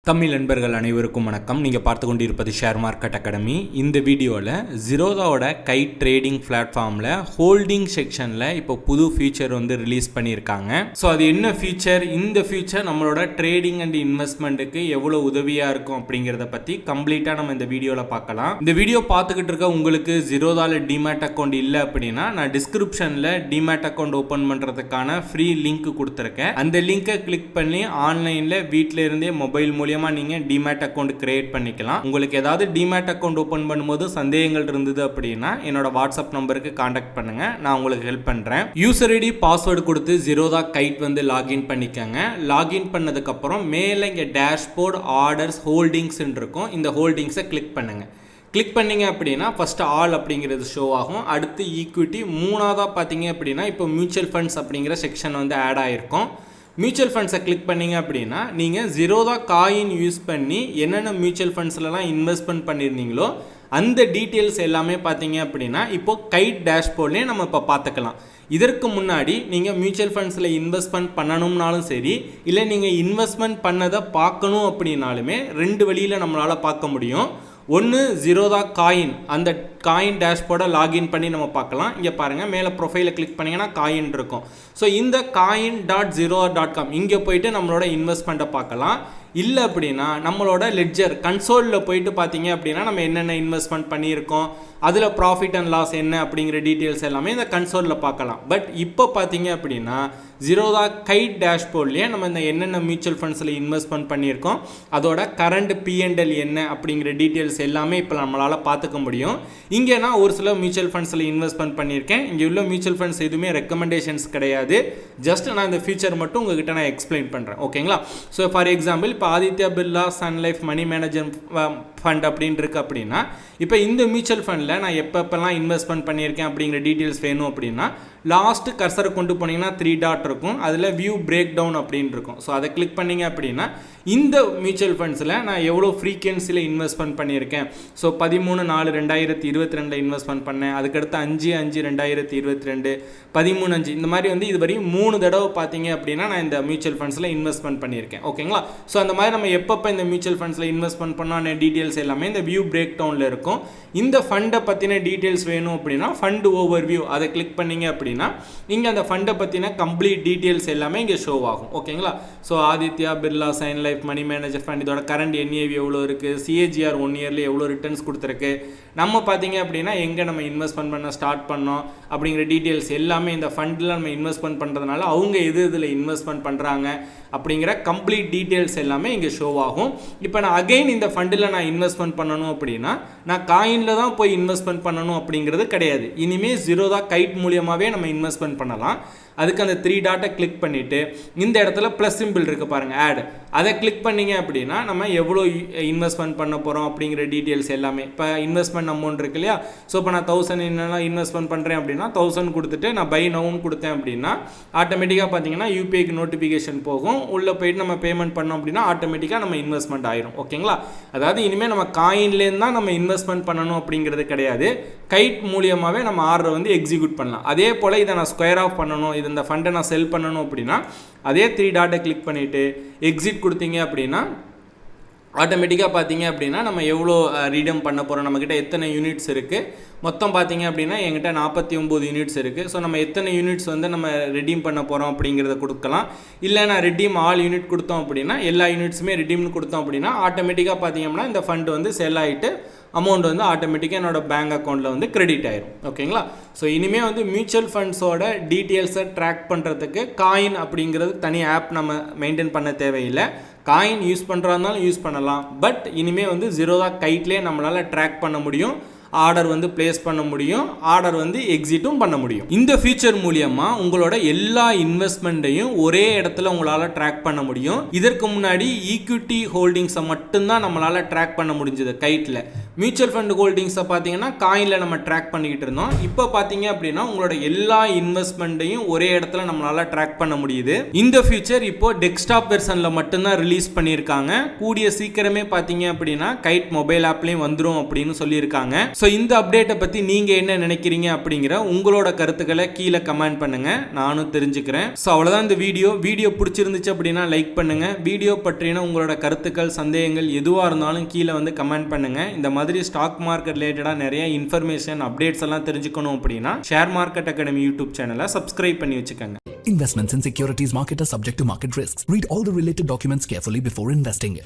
தமிழ் நண்பர்கள் அனைவருக்கும் வணக்கம். நீங்கள் பார்த்து கொண்டிருப்பது ஷேர் மார்க்கெட் அகாடமி. இந்த வீடியோவில் ஜிரோதாவோட கைட் ட்ரேடிங் பிளாட்ஃபார்மில் ஹோல்டிங் செக்ஷனில் இப்போ புது ஃபீச்சர் வந்து ரிலீஸ் பண்ணியிருக்காங்க. ஸோ அது என்ன ஃபீச்சர், இந்த ஃபீச்சர் நம்மளோட ட்ரேடிங் அண்ட் இன்வெஸ்ட்மெண்ட்டுக்கு எவ்வளோ உதவியாக இருக்கும் அப்படிங்கிறத பற்றி கம்ப்ளீட்டாக நம்ம இந்த வீடியோவில் பார்க்கலாம். இந்த வீடியோ பார்த்துக்கிட்டு இருக்க உங்களுக்கு ஜிரோதாவில் டிமேட் அக்கௌண்ட் இல்லை அப்படின்னா நான் டிஸ்கிரிப்ஷனில் டிமேட் அக்கௌண்ட் ஓப்பன் பண்ணுறதுக்கான ஃப்ரீ லிங்க் கொடுத்துருக்கேன். அந்த லிங்கை கிளிக் பண்ணி ஆன்லைனில் வீட்டில் இருந்தே மொபைல் மூலியமா நீங்க டிமேட் அக்கவுண்ட் கிரியேட் பண்ணிக்கலாம். உங்களுக்கு ஏதாவது டிமேட் அக்கவுண்ட் ஓபன் பண்ணும்போது சந்தேகங்கள் இருந்தது அப்படின்னா என்னோட வாட்ஸ்அப் நம்பருக்கு கான்டாக்ட் பண்ணுங்க, நான் உங்களுக்கு ஹெல்ப் பண்றேன். யூசர் ஐடி பாஸ்வேர்டு கொடுத்து ஜிரோதா கைட் வந்து லாகின் பண்ணிக்கங்க. லாகின் பண்ணதுக்கு அப்புறம் மேலே இங்க டேஷ்போர்ட் ஆர்டர்ஸ் ஹோல்டிங்ஸ் இருக்கும். இந்த ஹோல்டிங்ஸை கிளிக் பண்ணுங்க. கிளிக் பண்ணிங்க அப்படின்னா ஃபஸ்ட்டு ஆல் அப்படிங்கிறது ஷோ ஆகும். அடுத்து ஈக்விட்டி, மூணாவதாக பார்த்தீங்க அப்படின்னா இப்போ மியூச்சுவல் ஃபண்ட்ஸ் அப்படிங்கிற செக்ஷன் வந்து ஆட் ஆகிருக்கும். மியூச்சுவல் ஃபண்ட்ஸை கிளிக் பண்ணிங்க அப்படின்னா நீங்கள் ஜிரோதா காயின் யூஸ் பண்ணி என்னென்ன மியூச்சுவல் ஃபண்ட்ஸ்லாம் இன்வெஸ்ட்மெண்ட் பண்ணியிருந்தீங்களோ அந்த டீட்டெயில்ஸ் எல்லாமே பார்த்தீங்க அப்படின்னா இப்போது கைட் டேஷ்போர்ட்லேயே நம்ம இப்போ பார்த்துக்கலாம். இதற்கு முன்னாடி நீங்கள் மியூச்சுவல் ஃபண்ட்ஸில் இன்வெஸ்ட்மெண்ட் பண்ணணும்னாலும் சரி, இல்லை நீங்கள் இன்வெஸ்ட்மெண்ட் பண்ணதை பார்க்கணும் அப்படின்னாலுமே ரெண்டு வழியில் நம்மளால் பார்க்க முடியும். ஒன்று ஜிரோதா காயின், அந்த காயின் டேஷ்போர்டை லாகின் பண்ணி நம்ம பார்க்கலாம். இங்கே பாருங்கள், மேலே ப்ரொஃபைலை கிளிக் பண்ணிங்கன்னா காயின் இருக்கும். ஸோ இந்த coin.zerodha.com இங்கே போயிட்டு நம்மளோட இன்வெஸ்ட்மெண்ட்டை பார்க்கலாம். இல்லை அப்படின்னா நம்மளோட லெட்ஜர் கன்சோலில் போயிட்டு பார்த்தீங்க அப்படின்னா நம்ம என்னென்ன இன்வெஸ்ட்மெண்ட் பண்ணியிருக்கோம், அதில் ப்ராஃபிட் அண்ட் லாஸ் என்ன அப்படிங்கிற டீட்டெயில்ஸ் எல்லாமே இந்த கன்சோலில் பார்க்கலாம். பட் இப்போ பார்த்தீங்க அப்படின்னா ஜிரோதா கைட் டேஷ்போர்ட்லேயே நம்ம இந்த என்னென்ன மியூச்சுவல் ஃபண்ட்ஸில் இன்வெஸ்ட்மெண்ட் பண்ணியிருக்கோம், அதோட கரண்ட் P&L என்ன அப்படிங்கிற டீட்டெயில்ஸ் எல்லாமே இப்போ நம்மளால் பார்த்துக்க முடியும். இங்கே நான் ஒரு சில மியூச்சுவல் ஃபண்ட்ஸில் இன்வெஸ்ட்மெண்ட் பண்ணியிருக்கேன். இங்கே உள்ள மியூச்சுவல் ஃபண்ட்ஸ் எதுவுமே ரெக்கமெண்டேஷன்ஸ் கிடையாது. ஜஸ்ட் நான் இந்த ஃபீச்சர் மட்டும் உங்ககிட்ட நான் எக்ஸ்பிளைன் பண்ணுறேன், ஓகேங்களா? ஸோ ஃபார் எக்ஸாம்பிள் இப்போ Aditya Birla Sun Life Money Manager Fund அப்படின்னு இருக்கு அப்படின்னா இப்போ இந்த மியூச்சுவல் ஃபண்டில் நான் எப்பப்பெல்லாம் இன்வெஸ்ட்மெண்ட் பண்ணியிருக்கேன் அப்படிங்கிற டீட்டெயில்ஸ் வேணும் அப்படின்னா லாஸ்ட்டு கர்சரை கொண்டு போனீங்கன்னா 3 டாட் இருக்கும். அதில் வியூ பிரேக் டவுன் அப்படின்னு இருக்கும். ஸோ அதை கிளிக் பண்ணிங்க அப்படின்னா இந்த மியூச்சுவல் ஃபண்ட்ஸில் நான் எவ்வளோ ஃப்ரீக்வன்சியில் இன்வெஸ்ட்மெண்ட் பண்ணியிருக்கேன். ஸோ 13/4/2022 இன்வெஸ்ட்மெண்ட் பண்ணேன். அதுக்கடுத்து 5/5/2022, 13/5 இந்த மாதிரி வந்து இது வரையும் 3 தடவை பார்த்தீங்க அப்படின்னா நான் இந்த மியூச்சுவல் ஃபண்ட்ஸில் இன்வெஸ்ட்மெண்ட் பண்ணியிருக்கேன், ஓகேங்களா? ஸோ அந்த மாதிரி நம்ம எப்பப்போ இந்த மியூச்சுவல் ஃபண்ட்ஸில் இன்வெஸ்ட்மெண்ட் பண்ணான டீட்டெயில்ஸ் எல்லாமே இந்த வியூ பிரேக் டவுனில் இருக்கும். இந்த ஃபண்டை பற்றின டீட்டெயில்ஸ் வேணும் அப்படின்னா ஃபண்ட் ஓவர் வியூ அதை கிளிக் பண்ணிங்க அப்படின்னா இங்கே அந்த ஃபண்டை பற்றின கம்ப்ளீட் டீட்டெயில்ஸ் எல்லாமே இங்கே ஷோ ஆகும், ஓகேங்களா? So Aditya Birla Sun Life Money Manager Fund இதோட கரண்ட் NAV எவ்வளோ இருக்குது, CAGR 1 இயர்ல எவ்வளோ ரிட்டர்ன்ஸ் கொடுத்துருக்கு, நம்ம பார்த்தீங்க அப்படின்னா எங்கே நம்ம இன்வெஸ்ட்மெண்ட் பண்ண ஸ்டார்ட் பண்ணோம் அப்படிங்கிற டீட்டெயில்ஸ் எல்லாமே இந்த ஃபண்டில் நம்ம இன்வெஸ்ட்மெண்ட் பண்ணுறதுனால அவங்க இதில் இன்வெஸ்ட்மெண்ட் பண்ணுறாங்க அப்படிங்கிற கம்ப்ளீட் டீட்டெயில்ஸ் எல்லாமே இங்கே ஷோ ஆகும். இப்போ நான் அகைன் இந்த ஃபண்டில் நான் இன்வெஸ்ட்மெண்ட் பண்ணணும் அப்படின்னா நான் காயினில் தான் போய் இன்வெஸ்ட்மெண்ட் பண்ணணும் அப்படிங்கிறது கிடையாது. இனிமேல் ஜிரோதா கைட் மூலியமாகவே நம்ம இன்வெஸ்ட்மெண்ட் பண்ணலாம். அதுக்கு அந்த 3 டாட்டை கிளிக் பண்ணிவிட்டு இந்த இடத்துல ப்ளஸ் சிம்பிள் இருக்குது பாருங்கள், ஆட், அதை கிளிக் பண்ணிங்க அப்படின்னா நம்ம எவ்வளோ இன்வெஸ்ட்மெண்ட் பண்ண போகிறோம் அப்படிங்கிற டீட்டெயில்ஸ் எல்லாமே இப்போ இன்வெஸ்ட்மெண்ட் அமௌண்ட் இருக்கு இல்லையா. ஸோ இப்போ நான் 1000 என்னெல்லாம் இன்வெஸ்ட்மெண்ட் பண்ணுறேன் அப்படின்னா 1000 கொடுத்துட்டு நான் பை நவுன்னு கொடுத்தேன் அப்படின்னா ஆட்டோமேட்டிக்காக பார்த்தீங்கன்னா UPIக்கு நோட்டிஃபிகேஷன் போகும். உள்ளே போயிட்டு நம்ம பேமெண்ட் பண்ணோம் அப்படின்னா ஆட்டோமேட்டிக்காக நம்ம இன்வெஸ்ட்மெண்ட் ஆயிரும், ஓகேங்களா? அதாவது இனிமேல் நம்ம காயின்லேருந்து தான் நம்ம இன்வெஸ்ட்மெண்ட் பண்ணணும் அப்படிங்கிறது கிடையாது. கைட் மூலியமாகவே நம்ம ஆர்டரை வந்து எக்ஸிக்யூட் பண்ணலாம். அதே போல் இதை நான் ஸ்கொயர் ஆஃப் பண்ணணும், இது இந்த ஃபண்டை நான் செல் பண்ணணும் அப்படின்னா அதே 3 டாட்டை கிளிக் பண்ணிவிட்டு எக்ஸிட் கொடுத்தீங்க அப்படின்னா ஆட்டோமேட்டிக்காக பார்த்தீங்க அப்படின்னா நம்ம எவ்வளோ ரீடம் பண்ண போகிறோம், நம்மக்கிட்ட எத்தனை யூனிட்ஸ் இருக்குது, மொத்தம் பார்த்தீங்க அப்படின்னா என்கிட்ட 49 யூனிட்ஸ் இருக்குது. ஸோ நம்ம எத்தனை யூனிட்ஸ் வந்து நம்ம ரெடீம் பண்ண போகிறோம் அப்படிங்கிறத கொடுக்கலாம். இல்லை நான் ரெடீம் ஆல் யூனிட் கொடுத்தோம் அப்படின்னா எல்லா யூனிட்ஸுமே ரெடீம்னு கொடுத்தோம் அப்படின்னா ஆட்டோமேட்டிக்காக பார்த்தீங்கன்னா இந்த ஃபண்ட் வந்து செல் ஆகிட்டு அமௌண்ட் வந்து ஆட்டோமேட்டிக்காக என்னோட பேங்க் அக்கௌண்ட்டில் வந்து கிரெடிட் ஆயிரும், ஓகேங்களா? ஸோ இனிமேல் வந்து மியூச்சுவல் ஃபண்ட்ஸோட டீட்டெயில்ஸை ட்ராக் பண்ணுறதுக்கு காயின் அப்படிங்கிறது தனி ஆப் நம்ம மெயின்டைன் பண்ண தேவையில்லை. காயின் யூஸ் பண்ணுறதுனாலும் யூஸ் பண்ணலாம். பட் இனிமேல் வந்து ஜிரோதா கைட்லேயே நம்மளால் ட்ராக் பண்ண முடியும், ஆர்டர் வந்து பிளேஸ் பண்ண முடியும், ஆர்டர் வந்து எக்ஸிட்டும் பண்ண முடியும். இந்த ஃபீச்சர் மூலியமாக உங்களோட எல்லா இன்வெஸ்ட்மெண்ட்டையும் ஒரே இடத்துல உங்களால் ட்ராக் பண்ண முடியும். இதற்கு முன்னாடி ஈக்விட்டி ஹோல்டிங்ஸை மட்டும்தான் நம்மளால் ட்ராக் பண்ண முடிஞ்சது கைட்டில். மியூச்சுவல் ஃபண்ட் ஹோல்டிங்ஸை பார்த்தீங்கன்னா காயினில் நம்ம ட்ராக் பண்ணிக்கிட்டு இருந்தோம். இப்போ பார்த்தீங்க அப்படின்னா உங்களோட எல்லா இன்வெஸ்ட்மெண்ட்டையும் ஒரே இடத்துல நம்மளால ட்ராக் பண்ண முடியுது. இந்த ஃபியூச்சர் இப்போ டெஸ்க்டாப் வெர்ஷனில் மட்டும்தான் ரிலீஸ் பண்ணியிருக்காங்க. கூடிய சீக்கிரமே பார்த்தீங்க அப்படின்னா கைட் மொபைல் ஆப்லையும் வந்துடும் அப்படின்னு சொல்லியிருக்காங்க. ஸோ இந்த அப்டேட்டை பற்றி நீங்கள் என்ன நினைக்கிறீங்க அப்படிங்கிற உங்களோட கருத்துக்களை கீழே கமெண்ட் பண்ணுங்க, நானும் தெரிஞ்சுக்கிறேன். ஸோ அவ்வளோதான் இந்த வீடியோ பிடிச்சிருந்துச்சு அப்படின்னா லைக் பண்ணுங்க. வீடியோ பற்றின உங்களோட கருத்துக்கள் சந்தேகங்கள் எதுவாக இருந்தாலும் கீழே வந்து கமெண்ட் பண்ணுங்க. இந்த மாதிரி ஸ்டாக் மார்க்கெட் ரிலேட்டடாக நிறைய இன்ஃபர்மேஷன் அப்டேட்ஸ் எல்லாம் தெரிஞ்சுக்கணும் அப்படின்னா ஷேர் மார்க்கெட் அகாடமி யூடியூப் சேனலை சப்ஸ்கிரைப் பண்ணி வச்சுக்கோங்க. Investments in securities market are subject to market risks. Read all the related documents carefully before investing.